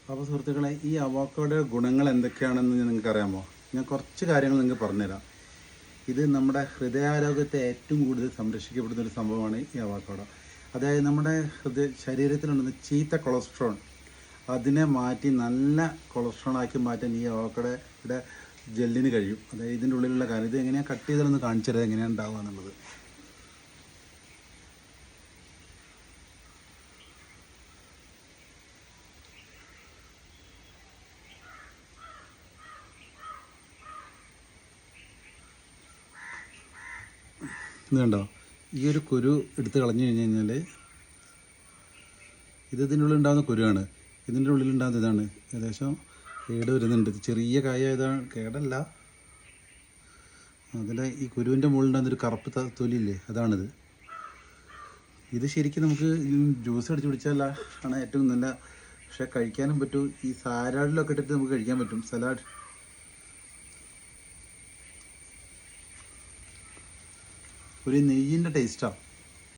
അപ്പോൾ സുഹൃത്തുക്കളെ, ഈ അവോക്കാഡോയുടെ ഗുണങ്ങൾ എന്തൊക്കെയാണെന്ന് നിങ്ങൾക്ക് അറിയാമോ? ഞാൻ കുറച്ച് കാര്യങ്ങൾ നിങ്ങൾക്ക് പറഞ്ഞുതരാം. ഇത് നമ്മുടെ ഹൃദയാരോഗ്യത്തെ ഏറ്റവും കൂടുതൽ സംരക്ഷിക്കപ്പെടുന്ന ഒരു സംഭവമാണ് ഈ അവോക്കാഡോ. അതായത് നമ്മുടെ ശരീരത്തിലുണ്ടെന്ന ചീത്ത കൊളസ്ട്രോൾ അതിനെ മാറ്റി നല്ല കൊളസ്ട്രോൾ ആക്കി മാറ്റാൻ ഈ അവോക്കാഡോയുടെ ജെല്ലിന് കഴിയും. അതായത് ഇതിൻ്റെ ഉള്ളിലുള്ള കാര്യം ഇത് എങ്ങനെയാണ് കട്ട് ചെയ്താലൊന്ന് കാണിച്ചു തരാം എങ്ങനെയാണ് ഉണ്ടാവുക എന്നുള്ളത്. ഇത് കണ്ടോ, ഈ ഒരു കുരു എടുത്ത് കളഞ്ഞു കഴിഞ്ഞ് കഴിഞ്ഞാൽ ഇതിൻ്റെ ഉള്ളിൽ ഉണ്ടാകുന്ന കുരുവാണ്. ഇതിൻ്റെ ഉള്ളിലുണ്ടാകുന്ന ഇതാണ്. ഏകദേശം കേട് വരുന്നുണ്ട്. ചെറിയ കായ ഇതാണ്, കേടല്ല. അതിലെ ഈ കുരുവിൻ്റെ മുകളിലുണ്ടാകുന്നൊരു കറുപ്പ് തൊലിയില്ലേ, അതാണിത്. ഇത് ശരിക്കും നമുക്ക് ജ്യൂസ് അടിച്ച് കുടിച്ചാൽ ആണ് ഏറ്റവും നല്ല. പക്ഷേ കഴിക്കാനും പറ്റും. ഈ സാലാഡിലൊക്കെ ഇട്ടിട്ട് നമുക്ക് കഴിക്കാൻ പറ്റും. സലാഡ് ഒരു നെയ്യിൻ്റെ ടേസ്റ്റാണ്.